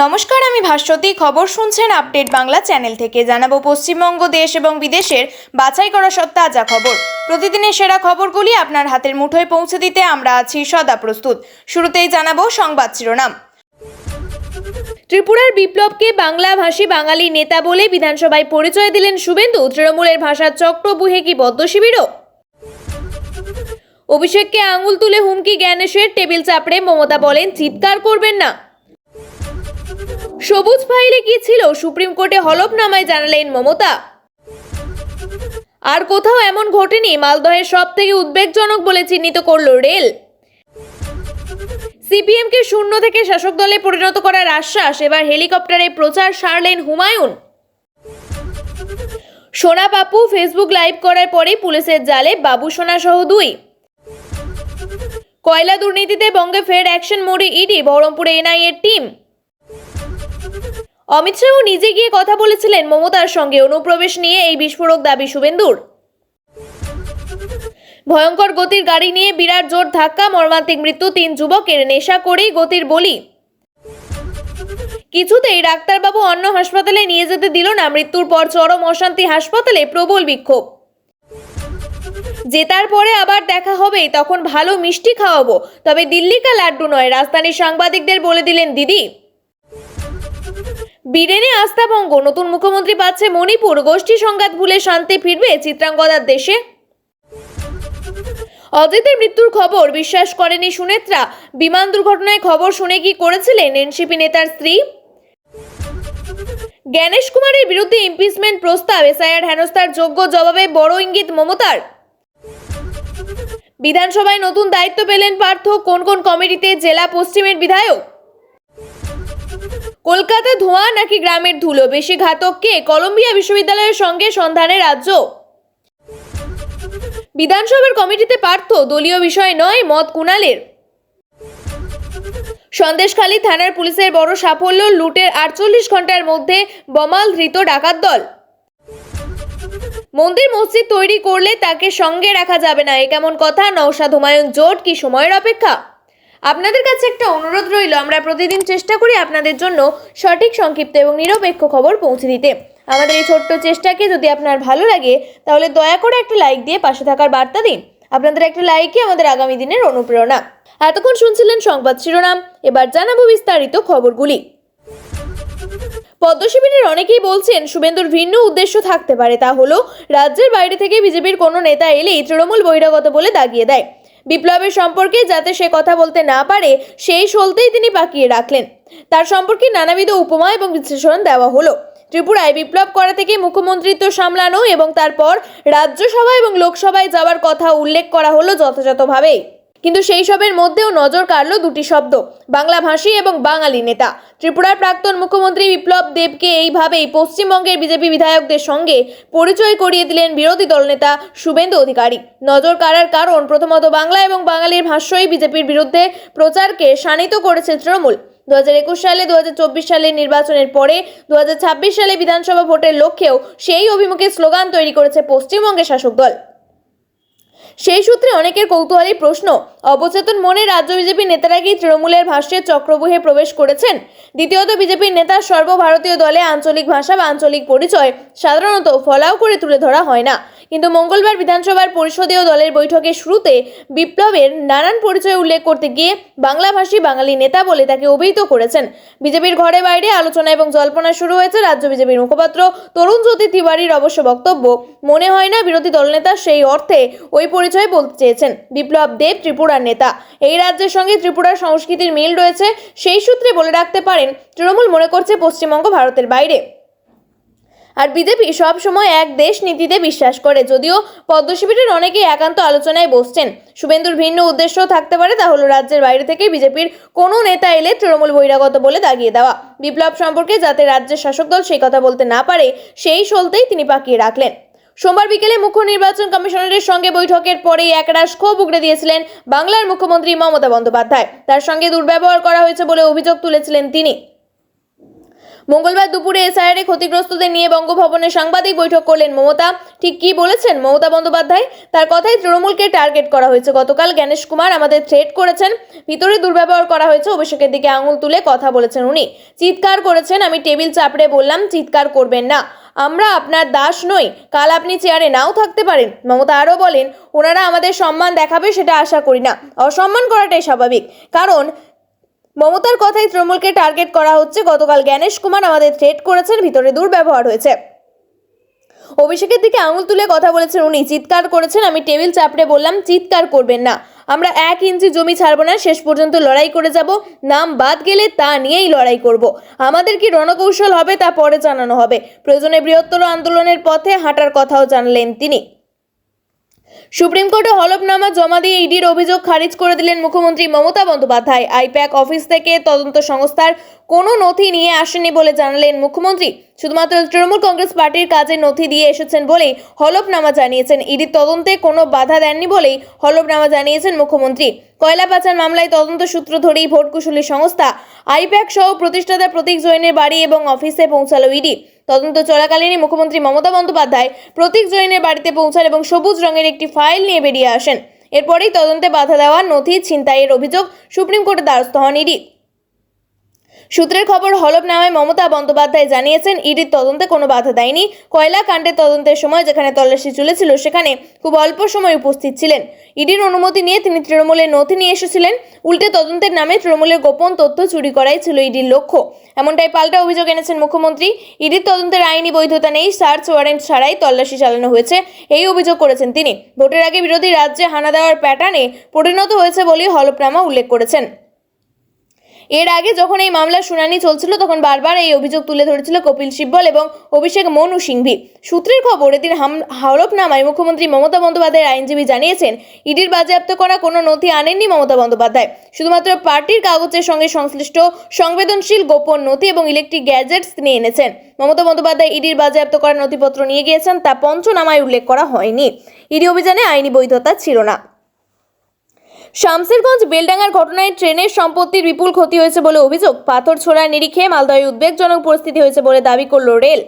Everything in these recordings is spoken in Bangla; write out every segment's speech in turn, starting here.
নমস্কার, আমি ভাস্বতী। খবর শুনছেন আপডেট বাংলা চ্যানেল থেকে। জানাবো পশ্চিমবঙ্গ, দেশ এবং বিদেশের বাছাই করা সব তাজা খবর। প্রতিদিনের সেরা খবরগুলি আপনার হাতের মুঠোয় পৌঁছে দিতে আমরা আছি সদা প্রস্তুত। শুরুতেই জানাবো সংবাদ শিরোনাম। ত্রিপুরার বিপ্লবকে বাংলাভাষী বাঙালি নেতা বলে বিধানসভায় পরিচয় দিলেন শুভেন্দু। তৃণমূলের ভাষার চক্রবুহে কি বদ্ধ শিবিরও? অভিষেককে আঙুল তুলে হুমকি জ্ঞানেশের। টেবিল চাপড়ে মমতা বলেন, চিৎকার করবেন না। সবুজ ফাইলে কি ছিল সুপ্রিম কোর্টে হলফনামায় জানালেন মমতা। আর কোথাও এমন ঘটেনি, মালদহের সব থেকে উদ্বেগজনক বলে চিহ্নিত করল রেল। সিপিএমকে শূন্য থেকে শাসক দলে পরিণত করার আশ্বাস। এবার হেলিকপ্টারে প্রচার সারলেন হুমায়ুন। সোনা পাপু ফেসবুক লাইভ করার পরে পুলিশের জালে বাবু সোনা সহ দুই। কয়লা দুর্নীতিতে বঙ্গে ফের অ্যাকশন মোডে ইডি, বহরমপুরে এনআইএর টিম। অমিত শাহ নিজে গিয়ে কথা বলেছিলেন মমতার সঙ্গে অনুপ্রবেশ নিয়ে, এই বিস্ফোরক দাবি শুভেন্দুর। ভয়ঙ্কর গতির গাড়ি নিয়ে বিরাট জোর ধাক্কা, মর্মান্তিক মৃত্যু 3 যুবকের। নেশা করেই গতির বলি। কিছুতেই ডাক্তারবাবু অন্য হাসপাতালে নিয়ে যেতে দিল না, মৃত্যুর পর চরম অশান্তি হাসপাতালে, প্রবল বিক্ষোভ। জেতার পরে আবার দেখা হবে, তখন ভালো মিষ্টি খাওয়াবো, তবে দিল্লি কা লাড্ডু নয়, রাজধানীর সাংবাদিকদের বলে দিলেন দিদি। বিডেনে আস্থাভঙ্গ, নতুন মুখ্যমন্ত্রী পাচ্ছে মণিপুর। গোষ্ঠী সংঘাত ভুলে শান্তি ফিরবে চিত্রাঙ্গদার দেশে। অজিতের মৃত্যুর খবর বিশ্বাস করেনি সুনেত্রা। বিমান দুর্ঘটনায় খবর শুনে কি করেছিলেন এনসিপি নেতার স্ত্রী। জ্ঞানেশ কুমারের বিরুদ্ধে ইমপিচমেন্ট প্রস্তাব, এসআইআর হেনস্থার যোগ্য জবাবে বড় ইঙ্গিত মমতার। বিধানসভায় নতুন দায়িত্ব পেলেন পার্থ। কোন কোন কমিটিতে? জেলা পশ্চিমের বিধায়ক। কলকাতা ধোঁয়া নাকি গ্রামের ধুলো, বেশি ঘাতক কে? কলম্বিয়া বিশ্ববিদ্যালয়ের সঙ্গে সন্ধানে রাজ্য। বিধানসভার কমিটিতে পার্থ, দলীয় বিষয় নয়, মত কুণালের। সন্দেশখালী থানার পুলিশের বড় সাফল্য, লুটের 48 ঘন্টার মধ্যে বমাল ধৃত ডাকাত দল। মন্দির মসজিদ তৈরি করলে তাকে সঙ্গে রাখা যাবে না, এ কেমন কথা? নওশাদ হুমায়ুন জোট কি সময়ের অপেক্ষা? আপনাদের কাছে একটা অনুরোধ রইল, আমরা প্রতিদিন চেষ্টা করি আপনাদের জন্য সঠিক, সংক্ষিপ্ত এবং নিরপেক্ষ খবর পৌঁছে দিতে। আমাদের এই ছোট্ট চেষ্টাকে যদি আপনার ভালো লাগে তাহলে দয়া করে একটা লাইক দিয়ে পাশে থাকার বার্তা দিন। আপনাদের একটা লাইকই আমাদের আগামী দিনের অনুপ্রেরণা। এতক্ষণ শুনছিলেন সংবাদ শিরোনাম, এবার জানাবো বিস্তারিত খবরগুলি। পদ্ম শিবিরের অনেকেই বলছেন শুভেন্দুর ভিন্ন উদ্দেশ্য থাকতে পারে, তা হলো রাজ্যের বাইরে থেকে বিজেপির কোনো নেতা এলেই তৃণমূল বহিরাগত বলে দাগিয়ে দেয়। বিপ্লবের সম্পর্কে যাতে সে কথা বলতে না পারে সেই সলতেই তিনি পাকিয়ে রাখলেন। তার সম্পর্কে নানাবিধ উপমা এবং বিশ্লেষণ দেওয়া হলো। ত্রিপুরায় বিপ্লব করা থেকে মুখ্যমন্ত্রিত্ব সামলানো এবং তারপর রাজ্যসভা এবং লোকসভায় যাওয়ার কথা উল্লেখ করা হলো যথাযথভাবে। কিন্তু সেই সবের মধ্যেও নজর কাড়ল দুটি শব্দ, বাংলাভাষী এবং বাঙালি নেতা। ত্রিপুরার প্রাক্তন মুখ্যমন্ত্রী বিপ্লব দেবকে এইভাবেই পশ্চিমবঙ্গের বিজেপি বিধায়কদের সঙ্গে পরিচয় করিয়ে দিলেন বিরোধী দলনেতা শুভেন্দু অধিকারী। নজর কাড়ার কারণ, প্রথমত বাংলা এবং বাঙালির ভাষ্যই বিজেপির বিরুদ্ধে প্রচারকে শানিত করেছে তৃণমূল। 2021 সালে 2024 সালের নির্বাচনের পরে 2026 সালে বিধানসভা ভোটের লক্ষ্যেও সেই অভিমুখে স্লোগান তৈরি করেছে পশ্চিমবঙ্গের শাসক দল। সেই সূত্রে অনেকের কৌতূহলী প্রশ্ন, অবচেতন মনে রাজ্য বিজেপির নেতারা কি তৃণমূলের ভাষ্যের চক্রবুহে প্রবেশ করেছেন? দ্বিতীয়ত, বিজেপির নেতার সর্বভারতীয় দলে আঞ্চলিক ভাষা বা আঞ্চলিক পরিচয় সাধারণত ফলাও করে তুলে ধরা হয় না, কিন্তু মঙ্গলবার বিধানসভার পরিষদীয় দলের বৈঠকের শুরুতে বিপ্লবের নানান পরিচয় উল্লেখ করতে গিয়ে বাংলাভাষী বাঙালি নেতা বলে তাকে অভিহিত করেছেন। বিজেপির ঘরে বাইরে আলোচনা এবং জল্পনা শুরু হয়েছে। রাজ্য বিজেপির মুখপাত্র তরুণ জ্যোতি তিওয়ারির অবশ্য বক্তব্য, মনে হয় না বিরোধী দলনেতা সেই অর্থে ওই পরিচয় বলতে চেয়েছেন। বিপ্লব দেব ত্রিপুরার নেতা, এই রাজ্যের সঙ্গে ত্রিপুরার সংস্কৃতির মিল রয়েছে, সেই সূত্রে বলে রাখতে পারেন তৃণমূল মনে করছে পশ্চিমবঙ্গ ভারতের বাইরে, আর বিজেপি সব সময় এক দেশ নীতিতে বিশ্বাস করে। যদিও পদ্ম শিবিরের অনেকেই একান্ত আলোচনায় বসছেন। শুভেন্দুর ভিন্ন উদ্দেশ্য থাকতে পারে, তা হলো রাজ্যের বাইরে থেকে বিজেপির কোনো নেতা এলে তৃণমূল বহিরাগত বলে দাগিয়ে দেওয়া। বিপ্লব সম্পর্কে যাতে রাজ্যের শাসক দল সেই কথা বলতে না পারে সেই সলতেই তিনি পাকিয়ে রাখলেন। সোমবার বিকেলে মুখ্য নির্বাচন কমিশনারের সঙ্গে বৈঠকের পরেই একরাশ ক্ষোভ উগড়ে দিয়েছিলেন বাংলার মুখ্যমন্ত্রী মমতা বন্দ্যোপাধ্যায়। তার সঙ্গে দুর্ব্যবহার করা হয়েছে বলে অভিযোগ তুলেছিলেন তিনি। মঙ্গলবার দুপুরে এসআইআর ক্ষতিগ্রস্তদের নিয়ে বঙ্গভবনে সাংবাদিক বৈঠক করলেন মমতা। ঠিক কি বলেছেন মমতা বন্দ্যোপাধ্যায়? তার কথায় তৃণমূলকে টার্গেট করা হয়েছে। গতকাল গণেশ কুমার আমাদের থ্রেট করেছেন, ভিতরে দুর্ব্যবহার করা হয়েছে, অভিষেকের দিকে আঙুল তুলে কথা বলেছেন উনি, চিৎকার করেছেন। আমি টেবিল চাপড়ে বললাম চিৎকার করবেন না, আমরা আপনার দাস নই, কাল আপনি চেয়ারে নাও থাকতে পারেন। মমতা আরও বলেন, ওনারা আমাদের সম্মান দেখাবে সেটা আশা করি না, অসম্মান করাটাই স্বাভাবিক। কারণ মমতার কথায় তৃণমূলকে টার্গেট করা হচ্ছে। গতকাল গণেশ কুমার আমাদের থ্রেট করেছেন, ভিতরে দুর্ব্যবহার হয়েছে, অভিষেকের দিকে আঙুল তুলে কথা বলেছেন উনি, চিৎকার করেছেন। আমি টেবিল চাপড়ে বললাম চিৎকার করবেন না, আমরা 1 ইঞ্চি জমি ছাড়বো না, শেষ পর্যন্ত লড়াই করে যাব, নাম বাদ গেলে তা নিয়েই লড়াই করব। আমাদের কি রণকৌশল হবে তা পরে জানানো হবে, প্রয়োজনে বৃহত্তর আন্দোলনের পথে হাঁটার কথাও জানালেন তিনি। সুপ্রিম কোর্টে হলফনামা জমা দিয়ে ইডির অভিযোগ খারিজ করে দিলেন মুখ্যমন্ত্রী মমতা বন্দ্যোপাধ্যায়। আইপ্যাক অফিস থেকে তদন্ত সংস্থার কোনো নথি নিয়ে আসেনি বলে জানালেন মুখ্যমন্ত্রী। শুধুমাত্র তৃণমূল কংগ্রেস পার্টির কাজে নথি দিয়ে এসেছেন বলেই হলফনামা জানিয়েছেন। ইডির তদন্তে কোনো বাধা দেননি বলেই হলফনামা জানিয়েছেন মুখ্যমন্ত্রী। কয়লা পাচার মামলায় তদন্ত সূত্র ধরেই ভোট কুশলী সংস্থা আইপ্যাক সহ প্রতিষ্ঠাতা প্রতীক জৈনের বাড়ি এবং অফিসে পৌঁছালো ইডি। তদন্ত চলাকালীনই মুখ্যমন্ত্রী মমতা বন্দ্যোপাধ্যায় প্রতীক জৈনের বাড়িতে পৌঁছান এবং সবুজ রঙের একটি ফাইল নিয়ে বেরিয়ে আসেন। এরপরেই তদন্তে বাধা দেওয়া নথি ছিনতাইয়ের অভিযোগ সুপ্রিম কোর্টে দ্বারস্থ হন ইডি। সূত্রের খবর, হলফনামায় মমতা বন্দ্যোপাধ্যায় জানিয়েছেন ইডির তদন্তে কোনো বাধা দেয়নি। কয়লা কাণ্ডের তদন্তের সময় যেখানে তল্লাশি চলেছিল সেখানে খুব অল্প সময় উপস্থিত ছিলেন। ইডির অনুমতি নিয়ে তিনি তৃণমূলের নথি নিয়ে এসেছিলেন। উল্টে তদন্তের নামে তৃণমূলের গোপন তথ্য চুরি করাই ছিল ইডির লক্ষ্য, এমনটাই পাল্টা অভিযোগ এনেছেন মুখ্যমন্ত্রী। ইডির তদন্তের আইনি বৈধতা নেই, সার্চ ওয়ারেন্ট ছাড়াই তল্লাশি চালানো হয়েছে, এই অভিযোগ করেছেন তিনি। ভোটের আগে বিরোধী রাজ্যে হানা দেওয়ার প্যাটার্নে পরিণত হয়েছে বলেই হলফনামা উল্লেখ করেছেন। এর আগে যখন এই মামলার শুনানি চলছিল তখন বারবার এই অভিযোগ তুলে ধরেছিল কপিল সিব্বল এবং অভিষেক মনু সিংভি। সূত্রের খবর, এদিন হলফনামায় মুখ্যমন্ত্রী মমতা বন্দ্যোপাধ্যায়ের আইনজীবী জানিয়েছেন ইডির বাজেয়াপ্ত করা কোনো নথি আনেননি মমতা বন্দ্যোপাধ্যায়, শুধুমাত্র পার্টির কাগজের সঙ্গে সংশ্লিষ্ট সংবেদনশীল গোপন নথি এবং ইলেকট্রিক গ্যাজেটস নিয়ে এনেছেন। মমতা বন্দ্যোপাধ্যায় ইডির বাজেয়াপ্ত করা নথিপত্র নিয়ে গিয়েছেন, তা পঞ্চনামায় উল্লেখ করা হয়নি। ইডি অভিযানে আইনি বৈধতা ছিল না। শামসেরগঞ্জ বেলডাঙ্গার ঘটনায় ট্রেনের সম্পত্তির বিপুল ক্ষতি হয়েছে বলে অভিযোগ। পাথর ছোড়ার নিরিখে মালদহে উদ্বেগজনক পরিস্থিতি হয়েছে বলে দাবি করল রেল।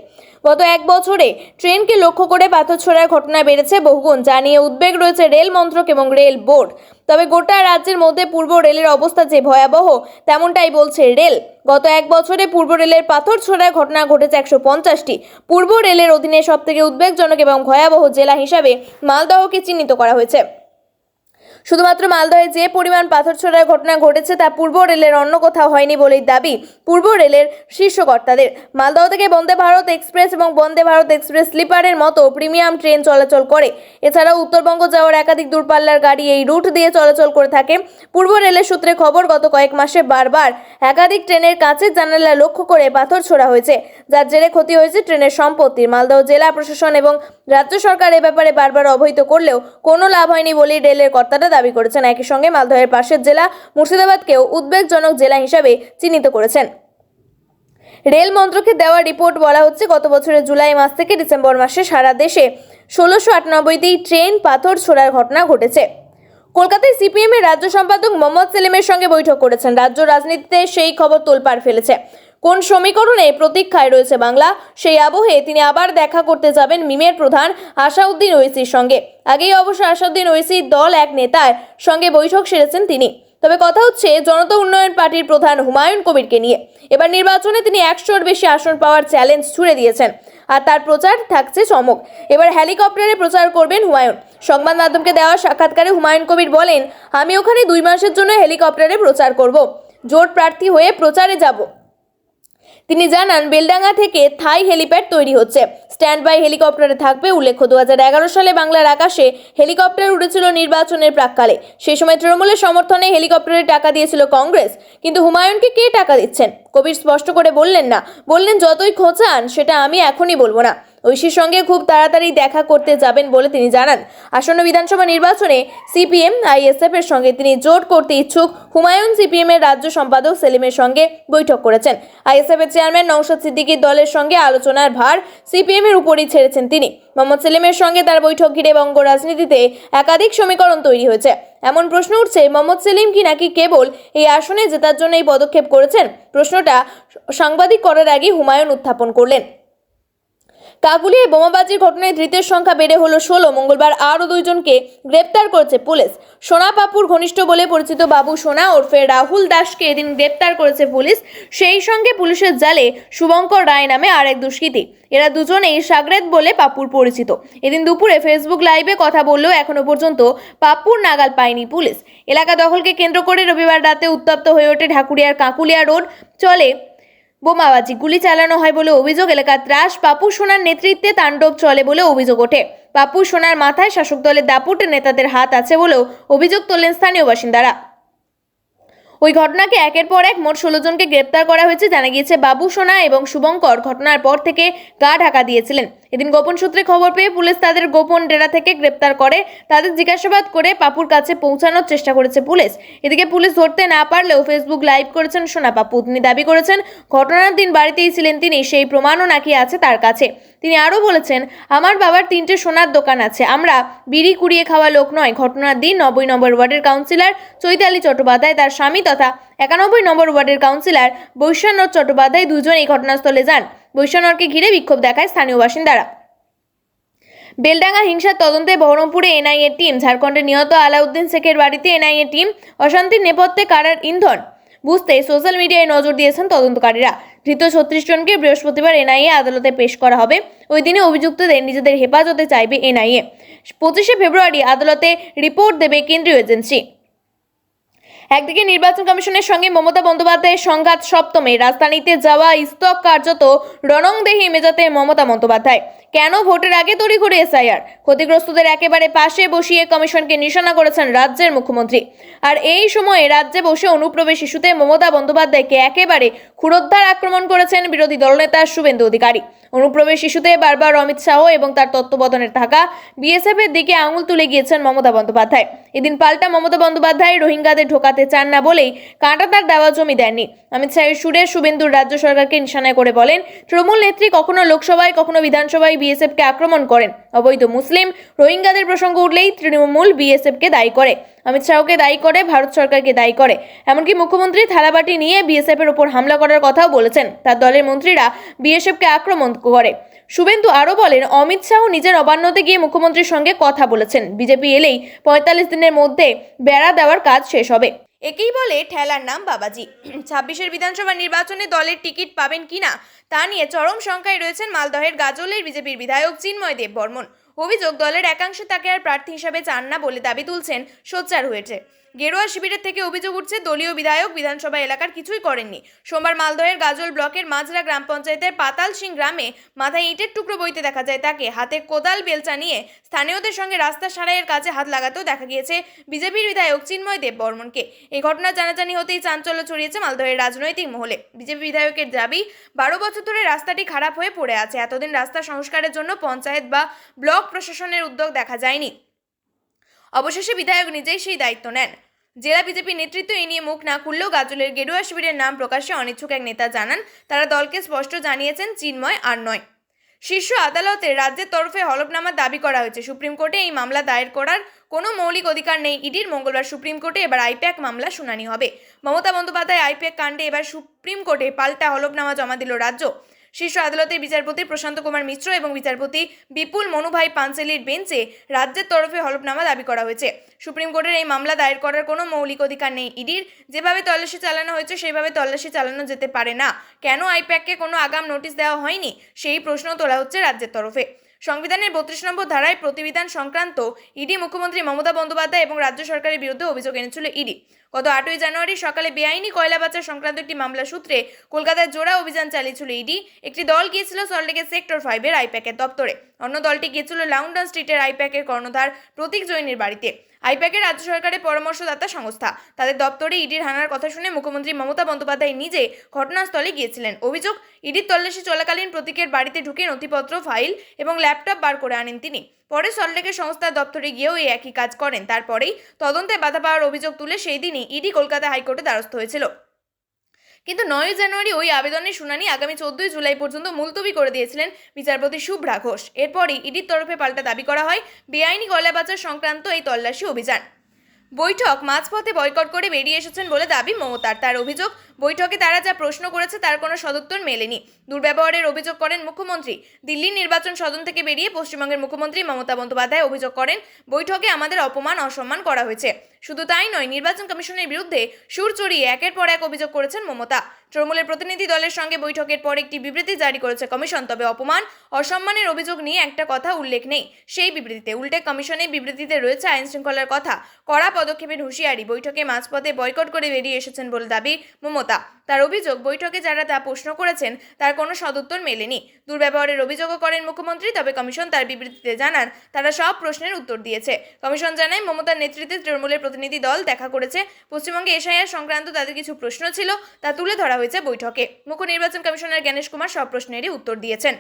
গত 1 বছরে ট্রেনকে লক্ষ্য করে পাথর ছোড়ার ঘটনা বেড়েছে বহুগুণ, যা নিয়ে উদ্বেগ রয়েছে রেল মন্ত্রক এবং রেল বোর্ড। তবে গোটা রাজ্যের মধ্যে পূর্ব রেলের অবস্থা যে ভয়াবহ তেমনটাই বলছে রেল। গত 1 বছরে পূর্ব রেলের পাথর ছোড়ার ঘটনা ঘটেছে 150টি। পূর্ব রেলের অধীনে সবথেকে উদ্বেগজনক এবং ভয়াবহ জেলা হিসাবে মালদহকে চিহ্নিত করা হয়েছে। শুধুমাত্র মালদহে যে পরিমাণ পাথর ছোড়ার ঘটনা ঘটেছে তা পূর্ব রেলের অন্য কোথাও হয়নি বলেই দাবি পূর্ব রেলের শীর্ষ কর্তাদের। মালদহ থেকে বন্দে ভারত এক্সপ্রেস এবং বন্দে ভারত এক্সপ্রেস স্লিপারের মতো প্রিমিয়াম ট্রেন চলাচল করে। এছাড়াও উত্তরবঙ্গ যাওয়ার একাধিক দূরপাল্লার গাড়ি এই রুট দিয়ে চলাচল করে থাকে। পূর্ব রেলের সূত্রে খবর, গত কয়েক মাসে বারবার একাধিক ট্রেনের কাঁচের জানালা লক্ষ্য করে পাথর ছোড়া হয়েছে, যার জেরে ক্ষতি হয়েছে ট্রেনের সম্পত্তির। মালদহ জেলা প্রশাসন এবং রাজ্য সরকার এ ব্যাপারে বারবার অবহিত করলেও কোনো লাভ হয়নি বলেই রেলের কর্তারা দাবি করেছেন। একই সঙ্গে মালদহের পাশের জেলা মুর্শিদাবাদকেও উদ্বেগজনক জেলা হিসাবে চিহ্নিত করেছেন। রেল মন্ত্রকের দেওয়া রিপোর্ট বলা হচ্ছে, গত বছরের জুলাই মাস থেকে ডিসেম্বর মাসে সারা দেশে 1698টি ট্রেন পাথর ছোড়ার ঘটনা ঘটেছে। কলকাতায় সিপিএম এর রাজ্য সম্পাদক মোহাম্মদ সেলিমের সঙ্গে বৈঠক করেছেন। রাজ্য রাজনীতিতে সেই খবর তোলপাড় ফেলেছে। কোন সমীকরণে প্রতীক্ষায় রয়েছে বাংলা, সেই আবহে তিনি আবার দেখা করতে যাবেন মিমের প্রধান আসাউদ্দিন ওয়েসির সঙ্গে। আগেই অবশ্য আসাউদ্দিন ওয়েসির দল এক নেতার সঙ্গে বৈঠক সেরেছেন তিনি। তবে কথা হচ্ছে জনতা উন্নয়ন পার্টির প্রধান হুমায়ুন কবিরকে নিয়ে। এবার নির্বাচনে তিনি 100-র বেশি আসন পাওয়ার চ্যালেঞ্জ ছুড়ে দিয়েছেন, আর তার প্রচার থাকছে চমক। এবার হেলিকপ্টারে প্রচার করবেন হুমায়ুন। সংবাদ মাধ্যমকে দেওয়া সাক্ষাৎকারে হুমায়ুন কবির বলেন, আমি ওখানে 2 মাসের জন্য হেলিকপ্টারে প্রচার করব, জোট প্রার্থী হয়ে প্রচারে যাব। তিনি জানান, বেলডাঙ্গা থেকে থাই হেলিপ্যাড তৈরি হচ্ছে, স্ট্যান্ড বাই হেলিকপ্টারে থাকবে। উল্লেখ্য, 2011 সালে বাংলার আকাশে হেলিকপ্টার উড়েছিল নির্বাচনের প্রাক্কালে। সেই সময় তৃণমূলের সমর্থনে হেলিকপ্টারে টাকা দিয়েছিল কংগ্রেস, কিন্তু হুমায়ুনকে কে টাকা দিচ্ছেন কবির স্পষ্ট করে বললেন না। বললেন, যতই খোঁচান সেটা আমি এখনই বলবো না। ঐশীর সঙ্গে খুব তাড়াতাড়ি দেখা করতে যাবেন বলে তিনি জানান। আসন্ন বিধানসভা নির্বাচনে সিপিএম আইএসএফ এর সঙ্গে তিনি জোট করতে ইচ্ছুক। হুমায়ুন সিপিএম এর রাজ্য সম্পাদক সেলিমের সঙ্গে বৈঠক করেছেন। আইএসএফ এর চেয়ারম্যান নওশাদ সিদ্দিকীর দলের সঙ্গে আলোচনার ভার সিপিএম এর উপরই ছেড়েছেন তিনি। মোহাম্মদ সেলিমের সঙ্গে তার বৈঠক ঘিরে বঙ্গ রাজনীতিতে একাধিক সমীকরণ তৈরি হয়েছে। এমন প্রশ্ন উঠছে, মোহাম্মদ সেলিম কি নাকি কেবল এই আসনে জেতার জন্য এই পদক্ষেপ করেছেন? প্রশ্নটা সাংবাদিক করার আগে হুমায়ুন উত্থাপন করলেন। কাকুলিয়ায় বোমাবাজির ঘটনায় ধৃতের সংখ্যা বেড়ে হলো 16। মঙ্গলবার আরও 2 জনকে গ্রেপ্তার করেছে পুলিশ। সোনা পাপুর ঘনিষ্ঠ বলে পরিচিত বাবু সোনা ওরফে রাহুল দাসকে এদিন গ্রেপ্তার করেছে পুলিশ। সেই সঙ্গে পুলিশের জালে শুভঙ্কর রায় নামে আরেক দুষ্কৃতী। এরা দুজনেই সাগরেদ বলে পাপুর পরিচিত। এদিন দুপুরে ফেসবুক লাইভে কথা বললেও এখনো পর্যন্ত পাপুর নাগাল পায়নি পুলিশ। এলাকা দখলকে কেন্দ্র করে রবিবার রাতে উত্তপ্ত হয়ে ওঠে ঢাকুরিয়ার কাকুলিয়া রোড। চলে বোমাবাজি, গুলি চালানো হয় বলে অভিযোগ। এলাকার ত্রাস, পাপু সোনার নেতৃত্বে তাণ্ডব চলে বলে অভিযোগ ওঠে। পাপু সোনার মাথায় শাসক দলের দাপুটে নেতাদের হাত আছে বলেও অভিযোগ তোলেন স্থানীয় বাসিন্দারা। ওই ঘটনাকে একের পর এক মোট 16 জনকে গ্রেপ্তার করা হয়েছে। জানা গিয়েছে বাবু সোনা এবং শুভঙ্কর ঘটনার পর থেকে গা ঢাকা দিয়েছিলেন। এদিন গোপন সূত্রে খবর পেয়ে পুলিশ তাদের গোপন ডেরা থেকে গ্রেপ্তার করে। তাদের জিজ্ঞাসাবাদ করে পাপুর কাছে পৌঁছানোর চেষ্টা করেছে পুলিশ। এদিকে পুলিশ ধরতে না পারলেও ফেসবুক লাইভ করেছেন সোনা পাপু। তিনি দাবি করেছেন ঘটনার দিন বাড়িতেই ছিলেন তিনি, সেই প্রমাণও নাকি আছে তার কাছে। তিনি আরও বলেছেন, আমার বাবার 3টে সোনার দোকান আছে, আমরা বিড়ি কুড়িয়ে খাওয়া লোক নয়। ঘটনার দিন 90 নম্বর ওয়ার্ডের কাউন্সিলর চৈতালি চট্টোপাধ্যায়, তার স্বামী তথা 91 নম্বর ওয়ার্ডের কাউন্সিলর বৈশ্বনাথ চট্টোপাধ্যায় দুজন এই ঘটনাস্থলে যান। বৈশ্বনাথকে ঘিরে বিক্ষোভ দেখায় স্থানীয় বাসিন্দারা। বেলডাঙ্গা হিংসার তদন্তে বহরমপুরে এনআইএ টিম। ঝাড়খণ্ডে নিহত আলাউদ্দিন শেখের বাড়িতে এনআইএ টিম। অশান্তির নেপথ্যে কারার ইন্ধন বুঝতে সোশ্যাল মিডিয়ায় নজর দিয়েছেন তদন্তকারীরা। ধৃত 36 জনকে বৃহস্পতিবার এনআইএ আদালতে পেশ করা হবে। ওই দিনে অভিযুক্তদের নিজেদের হেফাজতে চাইবে এনআইএ। 25শে ফেব্রুয়ারি আদালতে রিপোর্ট দেবে কেন্দ্রীয় এজেন্সি। একদিকে নির্বাচন কমিশনের সঙ্গে মমতা বন্দ্যোপাধ্যায়ের সংঘাত সপ্তমে। রাজধানীতে যাওয়া ইস্তক কার্যত রণংদেহী মেজাতে মমতা বন্দ্যোপাধ্যায়। কেন ভোটের আগে তড়িঘড়ি এসআইআর? ক্ষতিগ্রস্তদের একেবারে পাশে বসিয়ে কমিশনকে নিশানা করেছেন রাজ্যের মুখ্যমন্ত্রী। আর এই সময়ে রাজ্যে বসে অনুপ্রবেশ ইস্যুতে মমতা বন্দ্যোপাধ্যায়কে একেবারে ক্ষুরোদ্ধার আক্রমণ করেছেন বিরোধী দলনেতা শুভেন্দু অধিকারী। অনুপ্রবেশ ইস্যুতে বারবার অমিত শাহ এবং তার তত্ত্বাবধানে থাকা বিএসএফ এর দিকে আঙুল তুলে গিয়েছেন মমতা বন্দ্যোপাধ্যায়। এদিন পাল্টা মমতা বন্দ্যোপাধ্যায় রোহিঙ্গাদের ঢোকাতে চান না বলেই কাঁটাতার দেওয়া জমি দেননি। অমিত শাহের সুরে শুভেন্দুর রাজ্য সরকারকে নিশানায় করে বলেন, তৃণমূল নেত্রী কখনো লোকসভায় কখনো বিধানসভায় বিএসএফকে আক্রমণ করেন। অবৈধ মুসলিম রোহিঙ্গাদের প্রসঙ্গ উঠলেই তৃণমূল বিএসএফকে দায়ী করে, অমিত শাহকে দায়ী করে, ভারত সরকারকে দায়ী করে। এমনকি মুখ্যমন্ত্রী থালাবাটি নিয়ে বিএসএফ এর উপর হামলা করার কথাও বলেছেন। তার দলের মন্ত্রীরা বিএসএফকে আক্রমণ করে। শুভেন্দু আরও বলেন, অমিত শাহ নিজের নবান্নতে গিয়ে মুখ্যমন্ত্রীর সঙ্গে কথা বলেছেন। বিজেপি এলেই 45 দিনের মধ্যে বেড়া দেওয়ার কাজ শেষ হবে। একেই বলে ঠেলার নাম বাবাজি। 26এর বিধানসভা নির্বাচনে দলের টিকিট পাবেন কিনা তা নিয়ে চরম শঙ্কায় রয়েছেন মালদহের গাজলের বিজেপির বিধায়ক চিন্ময় দেব বর্মন। অভিযোগ, দলের একাংশ তাকে আর প্রার্থী হিসাবে চান না বলে দাবি তুলছেন সোচ্চার হয়েছে। গেরুয়া শিবিরের থেকে অভিযোগ উঠছে, দলীয় বিধায়ক বিধানসভা এলাকার কিছুই করেননি। সোমবার মালদহের গাজল ব্লকের মাঝরা গ্রাম পঞ্চায়েতের পাতাল সিং গ্রামে মাথায় ইটের টুকরো বইতে দেখা যায় তাকে। হাতে কোদাল বেলচা নিয়ে স্থানীয়দের সঙ্গে রাস্তা সারাইয়ের কাজে হাত লাগাতেও দেখা গিয়েছে বিজেপির বিধায়ক চিন্ময় দেব বর্মনকে। এই ঘটনা জানাজানি হতেই চাঞ্চল্য ছড়িয়েছে মালদহের রাজনৈতিক মহলে। বিজেপি বিধায়কের দাবি, 12 বছর ধরে রাস্তাটি খারাপ হয়ে পড়ে আছে। এতদিন রাস্তা সংস্কারের জন্য পঞ্চায়েত বা ব্লক প্রশাসনের উদ্যোগ দেখা যায়নি। অবশেষে বিধায়ক নিজেই সেই দায়িত্ব নেন। জেলা বিজেপি নেতৃত্ব এ নিয়ে মুখ না খুললেও গাজলের গেরুয়া শিবিরের নাম প্রকাশে অনিচ্ছুক এক নেতা জানান, তারা দলকে স্পষ্ট জানিয়েছেন চিন্ময় আর নয়। শীর্ষ আদালতে রাজ্যের তরফে হলফনামা দাবি করা হয়েছে। সুপ্রিম কোর্টে এই মামলা দায়ের করার কোনো মৌলিক অধিকার নেই ইডির। মঙ্গলবার সুপ্রিম কোর্টে এবার আইপ্যাক মামলা শুনানি হবে। মমতা বন্দ্যোপাধ্যায় আইপ্যাক কাণ্ডে এবার সুপ্রিম কোর্টে পাল্টা হলফনামা জমা দিল রাজ্য। শীর্ষ আদালতের বিচারপতি প্রশান্ত কুমার মিশ্র এবং বিচারপতি বিপুল মনুভাই পাঞ্চেলির বেঞ্চে রাজ্যের তরফে হলফনামা দাবি করা হয়েছে। সুপ্রিম কোর্টের এই মামলা দায়ের করার কোনো মৌলিক অধিকার নেই ইডির। যেভাবে তল্লাশি চালানো হয়েছে সেইভাবে তল্লাশি চালানো যেতে পারে না। কেন আইপ্যাককে কোনো আগাম নোটিশ দেওয়া হয়নি সেই প্রশ্ন তোলা হচ্ছে রাজ্যের তরফে। সংবিধানের 32 নম্বর ধারায় প্রতিবিধান সংক্রান্ত ইডি মুখ্যমন্ত্রী মমতা বন্দ্যোপাধ্যায় এবং রাজ্য সরকারের বিরুদ্ধে অভিযোগ এনেছিল ইডি। গত 8ই জানুয়ারি সকালে বেআইনি কয়লা পাচার সংক্রান্ত একটি মামলা সূত্রে কলকাতায় জোড়া অভিযান চালিয়েছিল ইডি। একটি দল গিয়েছিল সল্টলেকের সেক্টর 5-এর আইপ্যাকের দপ্তরে, অন্য দলটি গিয়েছিল লাউন্ডন স্ট্রিটের আইপ্যাকের কর্ণধার প্রতীক জৈনের বাড়িতে। আইপ্যাকের রাজ্য সরকারের পরামর্শদাতা সংস্থা। তাদের দপ্তরে ইডির হানার কথা শুনে মুখ্যমন্ত্রী মমতা বন্দ্যোপাধ্যায় নিজে ঘটনাস্থলে গিয়েছিলেন। অভিযোগ, ইডির তল্লাশি চলাকালীন প্রতীকের বাড়িতে ঢুকে নথিপত্র, ফাইল এবং ল্যাপটপ বার করে আনেন তিনি। পরে সল্টলেকের সংস্থার দপ্তরে গিয়েও এই একই কাজ করেন। তারপরেই তদন্তে বাধা পাওয়ার অভিযোগ তুলে সেই দিনই ইডি কলকাতা হাইকোর্টে দ্বারস্থ হয়েছিল। কিন্তু 9 জানুয়ারি ওই আবেদনের শুনানি আগামী 14 জুলাই পর্যন্ত মুলতবি করে দিয়েছিলেন বিচারপতি শুভ্রা ঘোষ। এরপরই ইডির তরফে পাল্টা দাবি করা হয় বেআইনি গয়লা পাচার সংক্রান্ত এই তল্লাশি অভিযান। বৈঠক মাঝপথে বয়কট করে বেরিয়ে এসেছেন বলে দাবি মমতার। তার অভিযোগ, বৈঠকে তারা যা প্রশ্ন করেছে তার কোনো সদুত্তর মেলেনি। দুর্ব্যবহারের অভিযোগ করেন মুখ্যমন্ত্রী। দিল্লির নির্বাচন সদন থেকে বেরিয়ে পশ্চিমবঙ্গের মুখ্যমন্ত্রী মমতা বন্দ্যোপাধ্যায় অভিযোগ করেন, বৈঠকে আমাদের অপমান অসম্মান করা হয়েছে। শুধু তাই নয়, নির্বাচন কমিশনের বিরুদ্ধে সুর চড়িয়ে একের পর এক অভিযোগ করেছেন মমতা। তৃণমূলের প্রতিনিধি দলের সঙ্গে বৈঠকের পর একটি বিবৃতি জারি করেছে কমিশন। তবে অপমান অসম্মানের অভিযোগ নিয়ে একটা কথা উল্লেখ নেই সেই বিবৃতিতে। উল্টে কমিশনের বিবৃতিতে রয়েছে আইন শৃঙ্খলার কথা, কড়া পদক্ষেপের হুঁশিয়ারি। বৈঠকে মাঝপথে বয়কট করে বেরিয়ে এসেছেন বলে দাবি মমতা। তার অভিযোগ, বৈঠকে যারা তা প্রশ্ন করেছেন তার কোনো সদুত্তর মেলেনি। দুর্ব্যবহারের অভিযোগও করেন মুখ্যমন্ত্রী। তবে কমিশন তার বিবৃতিতে জানান তারা সব প্রশ্নের উত্তর দিয়েছে। কমিশন জানায়, মমতার নেতৃত্বে তৃণমূলের প্রতিনিধি দল দেখা করেছে। পশ্চিমবঙ্গে এসআইআর সংক্রান্ত তাদের কিছু প্রশ্ন ছিল, তা তুলে ধরা হয়েছে বৈঠকে। মুখ্য নির্বাচন কমিশনার জ্ঞানেশ কুমার সব প্রশ্নেরই উত্তর দিয়েছেন।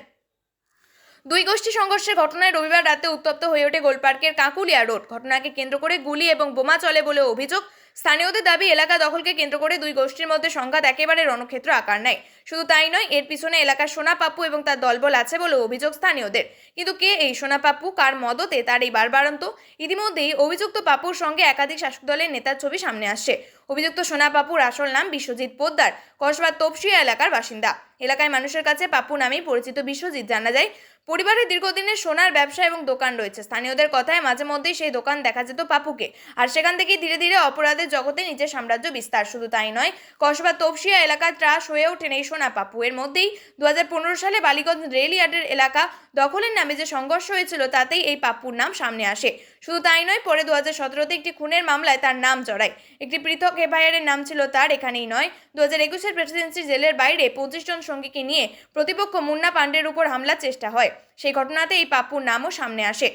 দুই গোষ্ঠী সংঘর্ষের ঘটনায় রবিবার রাতে উত্তপ্ত হয়ে ওঠে গোলপার্কের কাকুলিয়া রোড। ঘটনাকে কেন্দ্র করে গুলি এবং বোমা চলে বলে অভিযোগ। স্থানীয়দের দাবি, এলাকা দখলকে কেন্দ্র করে দুই গোষ্ঠীর মধ্যে সংঘাত একেবারে রণক্ষেত্র আকার নেয়। শুধু তাই নয়, এর পিছনে এলাকার সোনা পাপ্পু এবং তার দলবল আছে বলে অভিযোগ স্থানীয়দের। কিন্তু কে এই সোনা পাপ্পু, কার মদতে, তার এই বারবারন্ত? ইতিমধ্যেই অভিযুক্ত পাপ্পুর সঙ্গে একাধিক শাসক দলের নেতার ছবি সামনে আসছে। অভিযুক্ত সোনা পাপ্পুর আসল নাম বিশ্বজিৎ পোদ্দার, কসবার তপসিয়া এলাকার বাসিন্দা। এলাকায় মানুষের কাছে পাপ্পু নামেই পরিচিত বিশ্বজিৎ। জানা যায়, পরিবারের দীর্ঘদিনের সোনার ব্যবসা এবং দোকান রয়েছে। স্থানীয়দের কথায় মাঝে মধ্যেই সেই দোকান দেখা যেত পাপ্পুকে, আর সেখান থেকেই ধীরে ধীরে অপরাধের জগতে নিজের সাম্রাজ্য বিস্তার। শুধু তাই নয়, কসবা তপসিয়া এলাকার ত্রাস হয়ে ওঠেন এই সোনা পাপ্পু। এর মধ্যেই 2015 সালে বালিগঞ্জ রেল ইয়ার্ডের এলাকা দখলের নামে যে সংঘর্ষ হয়েছিল, তাতেই এই পাপ্পুর নাম সামনে আসে। শুধু তাই নয়, পরে 2017-তে একটি খুনের মামলায় তার নাম জড়ায়। একটি পৃথক এফআইআরের নাম ছিল তার। এখানেই নয়, 2021-এর প্রেসিডেন্সি জেলের বাইরে 25 জন সঙ্গীকে নিয়ে প্রতিপক্ষ মুন্না পান্ডের উপর হামলার চেষ্টা হয়। সেই ঘটনাতে এই পাপ্পুর নামও সামনে আসে।